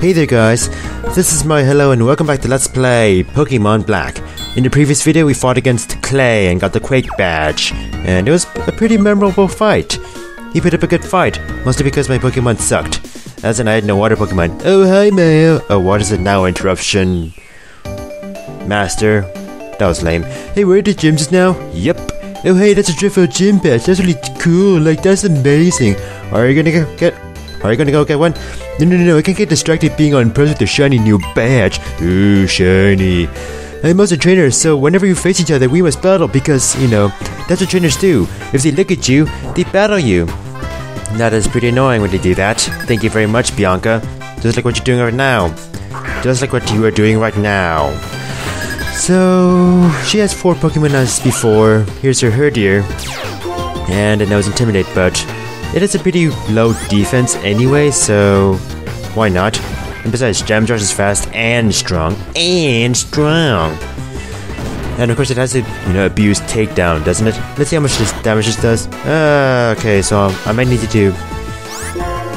Hey there guys, this is my hello and welcome back to Let's Play Pokemon Black. In the previous video we fought against Clay and got the Quake badge, and it was a pretty memorable fight. He put up a good fight, mostly because my Pokemon sucked, as in I had no water Pokemon. Oh hi Mayo! Oh what is it now, interruption? Master. That was lame. Hey, we're at the gym just now? Yep. Oh hey, that's a Drifo gym badge, that's really cool, like that's amazing. Are you gonna go get one? No, I can't get distracted being on pros with the shiny new badge. Ooh, shiny. I'm also a trainer, so whenever you face each other, we must battle because, you know, that's what trainers do. If they look at you, they battle you. That is pretty annoying when they do that. Thank you very much, Bianca. Just like what you're doing right now. Just like what you are doing right now. So, she has 4 Pokemon as before. Here's her Herdier. And I know it's Intimidate, but it is a pretty low defense anyway, so why not? And besides, Jam Charge is fast and strong. And of course it has to, you know, abuse Takedown, doesn't it? Let's see how much this damage this does. Okay, so I might need to do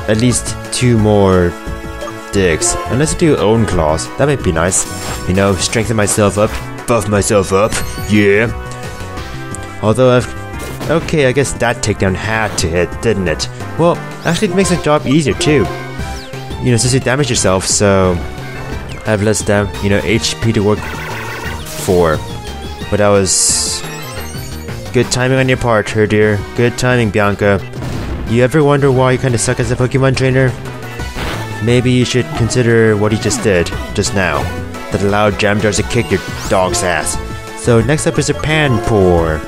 at least 2 more digs. And let's do Own Claws. That might be nice. You know, strengthen myself up, buff myself up. Yeah. Although okay, I guess that takedown had to hit, didn't it? Well, actually it makes the job easier too. You know, since you damage yourself, so I have less HP to work for. But that was good timing on your part, Herdier. Good timing, Bianca. You ever wonder why you kinda suck as a Pokemon trainer? Maybe you should consider what he just did, just now. That allowed Jamjars to kick your dog's ass. So next up is a Panpour.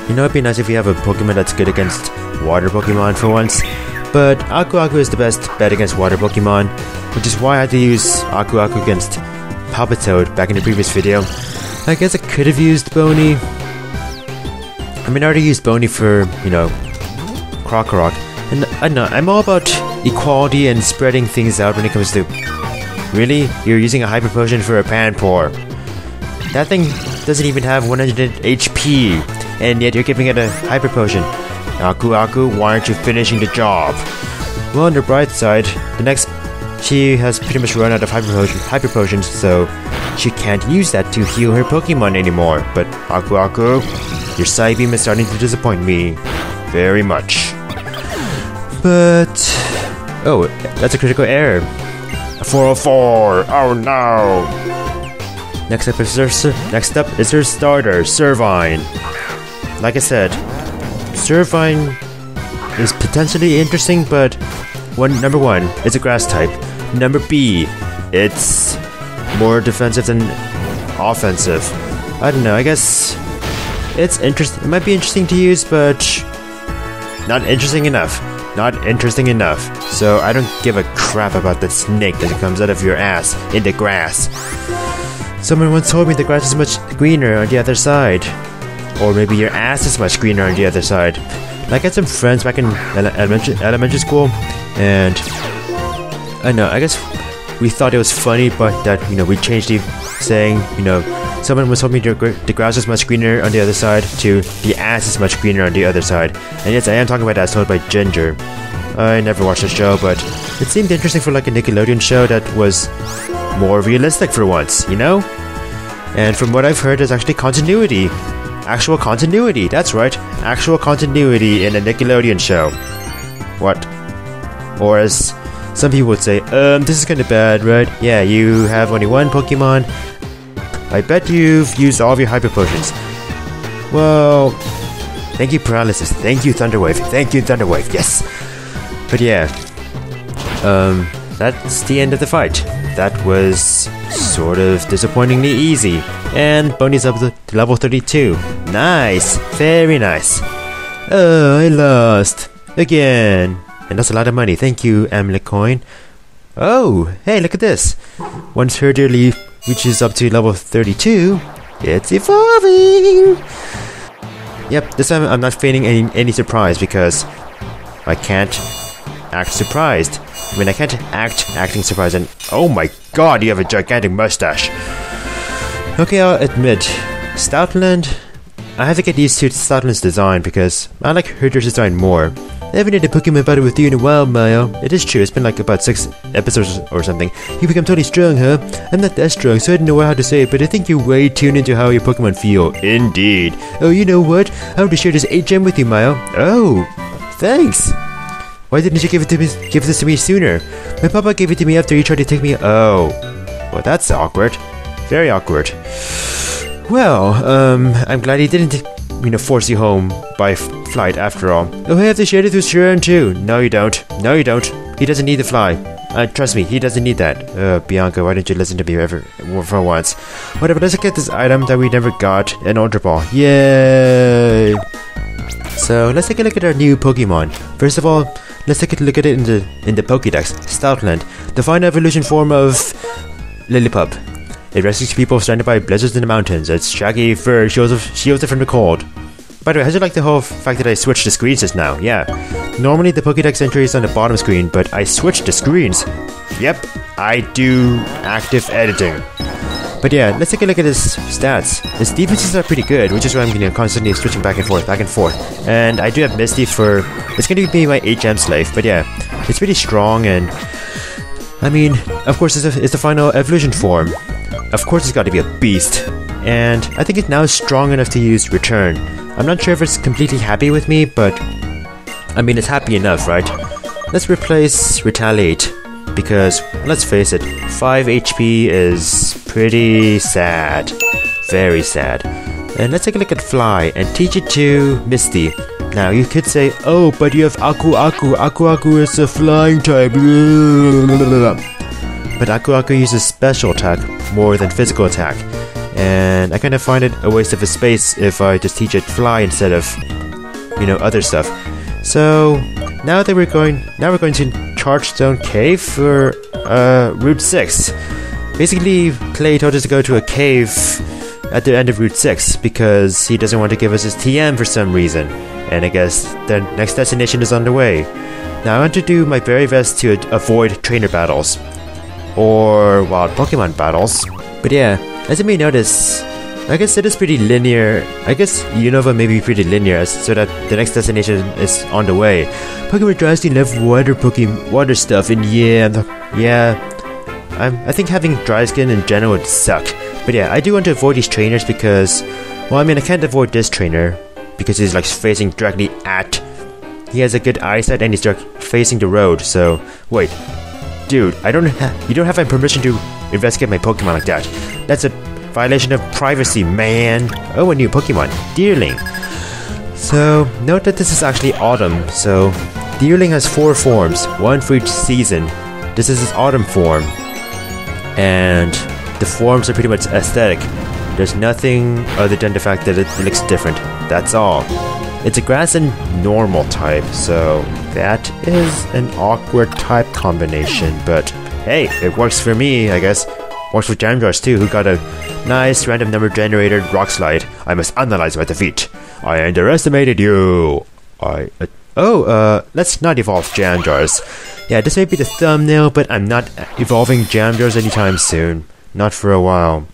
You know, it'd be nice if you have a Pokemon that's good against water Pokemon for once. But Aku Aku is the best bet against water Pokemon, which is why I had to use Aku Aku against Palpitoad back in the previous video. I guess I could have used Boney. I mean, I already used Boney for, you know, Krokorok. And I know, I'm all about equality and spreading things out when it comes to... Really? You're using a Hyper Potion for a Panpour. That thing doesn't even have 100 HP. And yet you're giving it a Hyper Potion. Aku Aku, why aren't you finishing the job? Well, on the bright side, she has pretty much run out of Hyper Potions, so she can't use that to heal her Pokemon anymore. But Aku Aku, your Psybeam is starting to disappoint me very much. But... oh, that's a critical error. 404, oh no! Next up is her starter, Servine. Like I said, Servine is potentially interesting, but number 1, it's a grass type. Number B, it's more defensive than offensive. I don't know, I guess it's interesting. It might be interesting to use, but not interesting enough. Not interesting enough. So I don't give a crap about the snake that comes out of your ass in the grass. Someone once told me the grass is much greener on the other side. Or maybe your ass is much greener on the other side. Like I had some friends back in elementary school, and I know, I guess we thought it was funny, but that, you know, we changed the saying, you know, someone was told me the grass is much greener on the other side to the ass is much greener on the other side. And yes, I am talking about that told by Ginger. I never watched the show, but it seemed interesting for like a Nickelodeon show that was more realistic for once, you know? And from what I've heard, there's actually continuity. Actual continuity, that's right. Actual continuity in a Nickelodeon show. What? Or as some people would say, this is kinda bad, right? Yeah, you have only 1 Pokemon. I bet you've used all of your Hyper Potions. Well, thank you Paralysis, thank you Thunderwave, thank you Thunderwave, yes! But yeah, that's the end of the fight. That was sort of disappointingly easy. And Boney's up to level 32. Nice! Very nice. Oh, I lost. Again. And that's a lot of money. Thank you, Amulet Coin. Oh, hey, look at this. Once Herdier reaches up to level 32, it's evolving! Yep, this time I'm not feigning any surprise because I can't act surprised. I mean, I can't acting surprised, and oh my god, you have a gigantic mustache! Okay, I'll admit, Stoutland, I have to get used to Stoutland's design because I like Herdier's design more. I haven't had a Pokemon battle with you in a while, Mayo. It is true, it's been like about 6 episodes or something. You become totally strong, huh? I'm not that strong, so I don't know how to say it, but I think you're way tuned into how your Pokemon feel. Indeed. Oh, you know what? I want to share this 8-gem with you, Mayo. Oh, thanks. Why didn't you give this to me sooner? My papa gave it to me after he tried to take me. Oh, well, that's awkward. Very awkward. Well, I'm glad he didn't, force you home by flight after all. Oh, I have to share it with Sharon too. No, you don't. No, you don't. He doesn't need the fly. Trust me, he doesn't need that. Bianca, why didn't you listen to me for once? Whatever, let's get this item that we never got, an Ultra Ball. Yay! So, let's take a look at our new Pokemon. First of all, let's take a look at it in the Pokédex. Stoutland, the final evolution form of Lillipup. It rescues people stranded by blizzards in the mountains. Its shaggy fur shields it from the cold. By the way, how'd you like the whole fact that I switched the screens just now? Yeah. Normally the Pokédex entry is on the bottom screen, but I switched the screens. Yep, I do active editing. But yeah, let's take a look at his stats. His defenses are pretty good, which is why I'm constantly switching back and forth. And I do have Misty for... It's going to be my 8-gem slave, but yeah. It's pretty strong and... I mean, of course it's the final evolution form. Of course it's got to be a beast. And I think it's now strong enough to use Return. I'm not sure if it's completely happy with me, but... I mean, it's happy enough, right? Let's replace Retaliate. Because, let's face it, 5 HP is pretty sad. Very sad. And let's take a look at Fly and teach it to Misty. Now, you could say, oh, but you have Aku Aku. Aku Aku is a flying type. But Aku Aku uses special attack more than physical attack. And I kind of find it a waste of a space if I just teach it Fly instead of, other stuff. So, now we're going to Chargestone Cave for Route 6. Basically, Clay told us to go to a cave at the end of Route 6 because he doesn't want to give us his TM for some reason. And I guess the next destination is on the way. Now I want to do my very best to avoid trainer battles. Or wild Pokemon battles. But yeah, as you may notice, I guess it is pretty linear. I guess Unova may be pretty linear so that the next destination is on the way. Pokemon Drysdale love water stuff and I think having dry skin in general would suck. But yeah, I do want to avoid these trainers because, well, I mean, I can't avoid this trainer because he's like facing directly at. He has a good eyesight and he's facing the road. So wait, dude, you don't have my permission to investigate my Pokemon like that. That's a violation of privacy, man. Oh, a new Pokemon, Deerling. So note that this is actually autumn. So Deerling has 4 forms, 1 for each season. This is his autumn form, and the forms are pretty much aesthetic. There's nothing other than the fact that it looks different. That's all. It's a grass and normal type, so that is an awkward type combination, but hey, it works for me, I guess. Works for Jamjars too, who got a nice random number generated rock slide. I must analyze my defeat. I underestimated you. Let's not evolve Jamjars. Yeah, this may be the thumbnail, but I'm not evolving Jamjars anytime soon. Not for a while.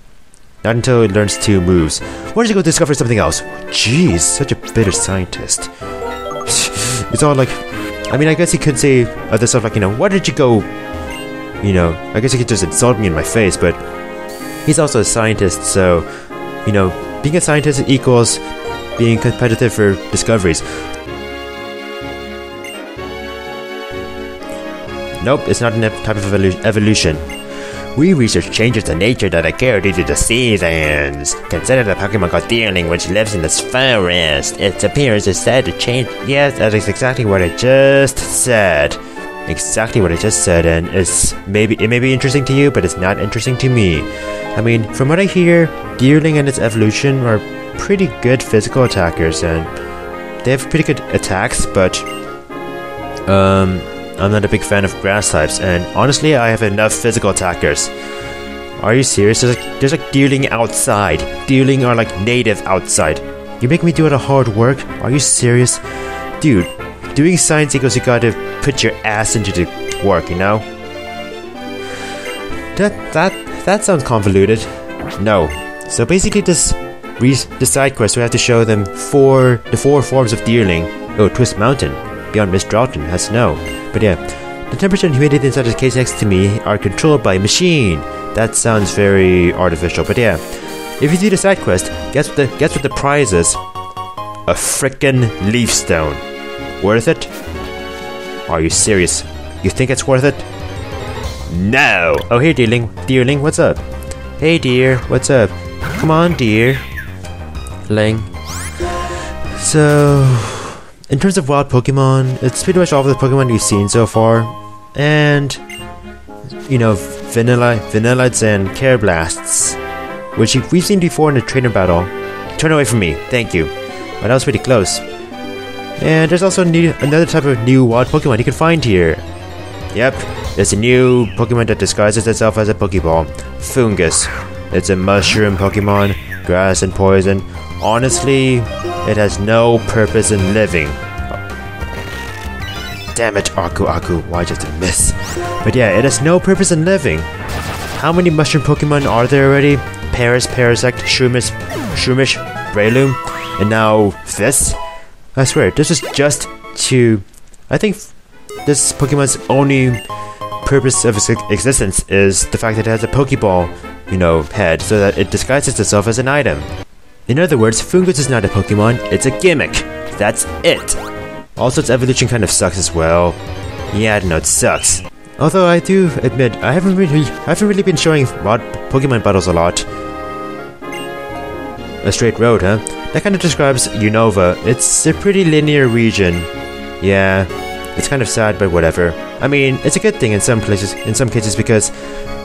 Not until it learns 2 moves. Why don't you go discover something else? Jeez, such a bitter scientist. It's all like... I mean, I guess he could say other stuff like, why did you go... I guess he could just insult me in my face, but... He's also a scientist, so... being a scientist equals being competitive for discoveries. Nope, it's not a type of evolution. We research changes to nature that occur due to the seasons. Consider the Pokemon called Deerling, which lives in this forest. Its appearance is said to change. Yes, that is exactly what I just said. Exactly what I just said, and it may be interesting to you, but it's not interesting to me. I mean, from what I hear, Deerling and its evolution are pretty good physical attackers, and they have pretty good attacks, but I'm not a big fan of grass types, and honestly, I have enough physical attackers. Are you serious? There's like Deerling outside. Deerling are like native outside. You make me do all the hard work? Are you serious? Dude, doing science equals you gotta put your ass into the work, That sounds convoluted. No. So basically the side quest, we have to show them the 4 forms of Deerling. Oh, Twist Mountain. beyond Miss Dalton has to know. But yeah, the temperature and humidity inside the case next to me are controlled by a machine. That sounds very artificial, but yeah. If you do the side quest, guess what the prize is? A frickin' leaf stone. Worth it? Are you serious? You think it's worth it? No! Oh, hey, dearling, what's up? Hey, dear, what's up? Come on, dear. Ling. So, in terms of wild Pokemon, it's pretty much all of the Pokemon we've seen so far. And, you know, Vanillids and Carablasts, which we've seen before in the trainer battle. Turn away from me, thank you. But that was pretty close. And there's also another type of new wild Pokemon you can find here. Yep, there's a new Pokemon that disguises itself as a Pokeball. Fungus. It's a mushroom Pokemon, grass and poison. Honestly, it has no purpose in living. Damn it, Aku, why'd you have to miss? But yeah, it has no purpose in living. How many mushroom Pokemon are there already? Paris, Parasect, Shroomish, Breloom, and now this? I swear, this is just to... I think this Pokemon's only purpose of its existence is the fact that it has a Pokeball, you know, head, so that it disguises itself as an item. In other words, Fungus is not a Pokemon, it's a gimmick. That's it. Also, its evolution kind of sucks as well. Yeah, no, it sucks. Although I do admit, I haven't really been showing Pokemon battles a lot. A straight road, huh? That kind of describes Unova. It's a pretty linear region. Yeah, it's kind of sad, but whatever. I mean, it's a good thing in some cases, because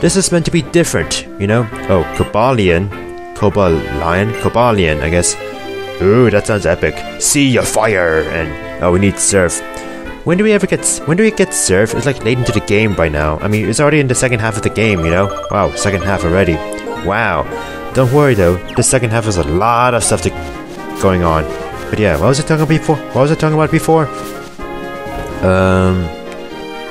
this is meant to be different, you know? Oh, Cobalion, I guess. Ooh, that sounds epic. See ya fire, and oh, we need Surf. When do we get Surf? It's like late into the game by now. I mean, it's already in the second half of the game, you know? Wow, second half already. Wow. Don't worry though, the second half has a lot of stuff going on. But yeah, what was I talking about before?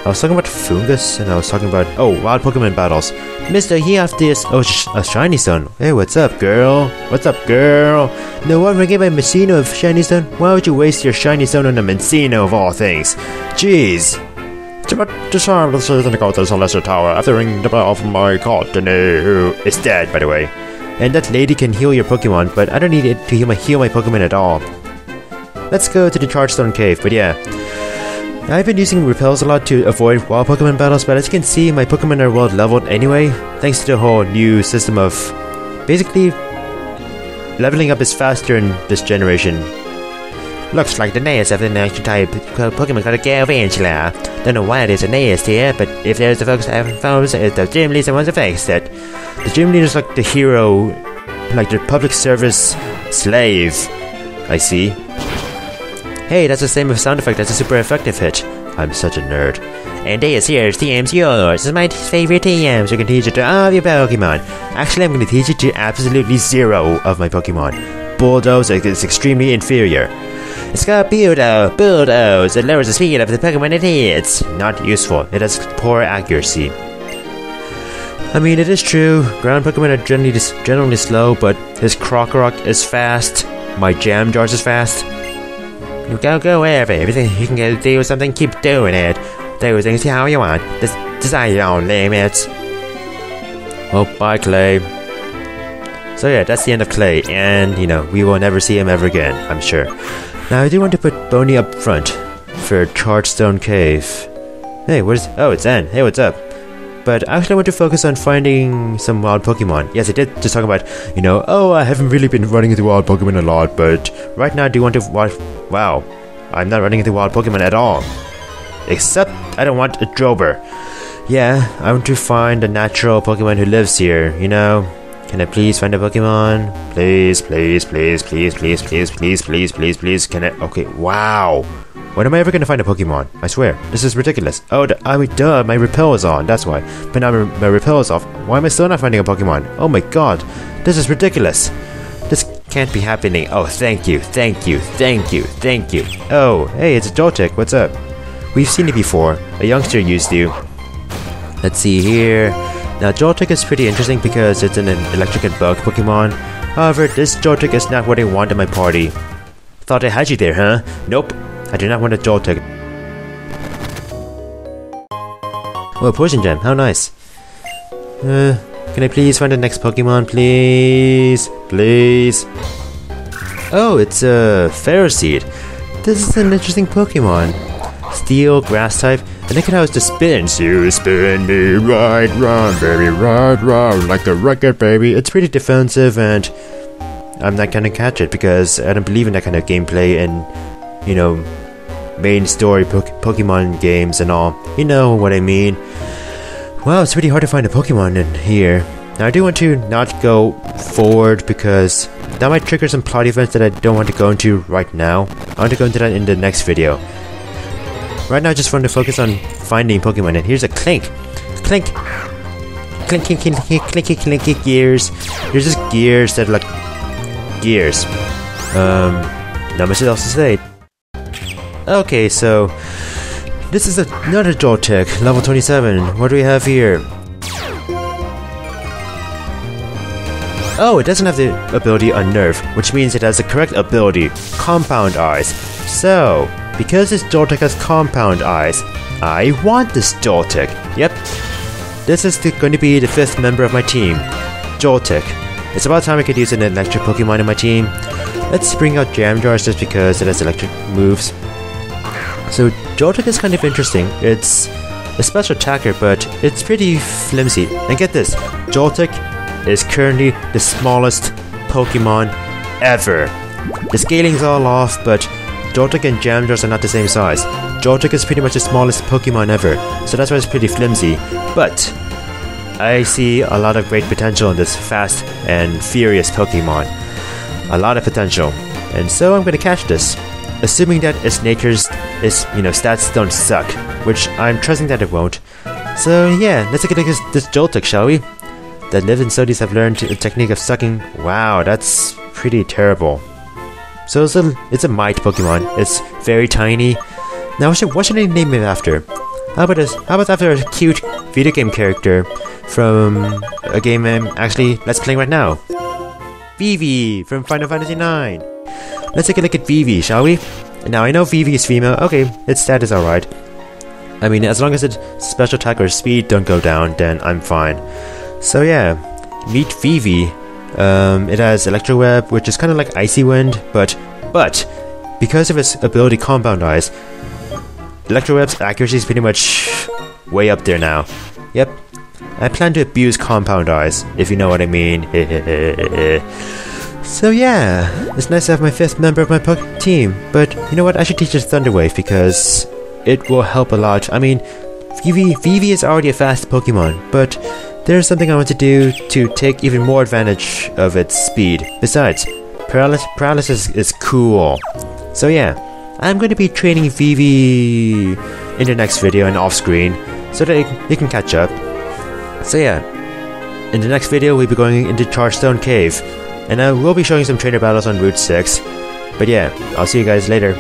I was talking about Fungus, and I was talking about, oh, wild Pokemon battles. Mister, he have this, oh, a Shiny Stone. Hey, what's up, girl? What's up, girl? No one will get my Messino of Shiny Stone? Why would you waste your Shiny Stone on a Messino of all things? Jeez. Disarm the Satan God to the Celestial Tower after ringing the bell from my Courtney, who is dead, by the way. And that lady can heal your Pokemon, but I don't need it to heal my Pokemon at all. Let's go to the Chargestone Cave, but yeah. I've been using repels a lot to avoid wild Pokemon battles, but as you can see, my Pokemon are well leveled anyway, thanks to the whole new system of... Basically, leveling up is faster in this generation. Looks like the nest of the next type Pokemon called a Galvantula. Don't know why there's a nest here, but if there's a focus I haven't found, it's the gym leader wants to fix it. The gym leader's like the hero, like the public service slave. I see. Hey, that's the same sound effect as a super effective hit. I'm such a nerd. And this here's TM's yours. This is my favorite TMs who can teach you to all of your Pokemon. Actually, I'm going to teach you to absolutely 0 of my Pokemon. Bulldoze is extremely inferior. It's called Bulldoze. It lowers the speed of the Pokemon it hits. Not useful. It has poor accuracy. I mean, it is true. Ground Pokemon are generally slow, but his Krokorok is fast. My Jam Jars is fast. Go wherever. Everything you can do something, keep doing it. Do things how you want. Design your own limits. Oh, bye, Clay. So yeah, that's the end of Clay, and you know, we will never see him ever again, I'm sure. Now I do want to put Boney up front for Chargestone Cave. Hey, oh, it's Ann. Hey, what's up? But actually I want to focus on finding some wild Pokemon. Yes, I did just talk about, you know, oh, I haven't really been running into wild Pokemon a lot, but right now I do want to wow, I'm not running into wild Pokemon at all. Except I don't want a Drober. Yeah, I want to find a natural Pokemon who lives here, you know. Can I please find a Pokemon? Please. Can I? Okay, wow. When am I ever gonna find a Pokemon? I swear, this is ridiculous. Oh, duh, my repel is on, that's why. But now my repel is off. Why am I still not finding a Pokemon? Oh my god, this is ridiculous. This can't be happening. Oh, thank you. Oh, hey, it's a Joltik, what's up? We've seen it before. A youngster used to. Let's see here. Now, Joltik is pretty interesting because it's an electric and bug Pokemon. However, this Joltik is not what I want in my party. Thought I had you there, huh? Nope. I do not want a Joltik. Oh, poison gem, how nice. Can I please find the next Pokemon, please? Please? Oh, it's a Ferroseed. This is an interesting Pokemon. Steel, grass type, and look at how it's just spins. You spin me right round, baby, right round, like a record, baby. It's pretty defensive, and I'm not gonna catch it because I don't believe in that kind of gameplay and, you know, main story Pokemon games and all. You know what I mean. Wow, it's really hard to find a Pokemon in here. Now I do want to not go forward because that might trigger some plot events that I don't want to go into right now. I want to go into that in the next video. Right now I just want to focus on finding Pokemon, and here's a Clink. Clink. Clinky, clinky, clinky, clinky gears. There's just gears that are like gears. Not much else to say. Okay, so this is another Joltik, level 27. What do we have here? Oh, it doesn't have the ability Unnerve, which means it has the correct ability, Compound Eyes. So, because this Joltik has Compound Eyes, I want this Joltik. Yep. This is going to be the 5th member of my team, Joltik. It's about time I could use an electric Pokemon in my team. Let's bring out Jam Jars just because it has electric moves. So Joltik is kind of interesting. It's a special attacker, but it's pretty flimsy. And get this, Joltik is currently the smallest Pokemon ever. The scaling's all off, but Joltik and Jam Jars are not the same size. Joltik is pretty much the smallest Pokemon ever, so that's why it's pretty flimsy. But I see a lot of great potential in this fast and furious Pokemon. A lot of potential. And so I'm gonna catch this. Assuming that its stats don't suck, which I'm trusting that it won't. So yeah, let's take a look at this Joltik, shall we? That live in studies have learned the technique of sucking. Wow, that's pretty terrible. So it's a Mite Pokemon. It's very tiny. Now what should I name it after? How about after a cute video game character from a game I'm actually let's playing right now? Vivi from Final Fantasy IX. Let's take a look at Vivi, shall we? Now I know Vivi is female. Okay, its stat is alright. I mean, as long as its special attack or speed don't go down, then I'm fine. So yeah, meet Vivi. It has Electro Web, which is kind of like Icy Wind, but because of its ability Compound Eyes, Electro Web's accuracy is pretty much way up there now. Yep, I plan to abuse Compound Eyes, if you know what I mean. So yeah, it's nice to have my 5th member of my team, but you know what, I should teach it Thunder Wave because it will help a lot. I mean, Vivi is already a fast Pokemon, but there's something I want to do to take even more advantage of its speed. Besides, paralysis is cool. So yeah, I'm going to be training Vivi in the next video and off screen so that you can catch up. So yeah, in the next video we'll be going into Chargestone Cave, and I will be showing some trainer battles on Route 6. But yeah, I'll see you guys later.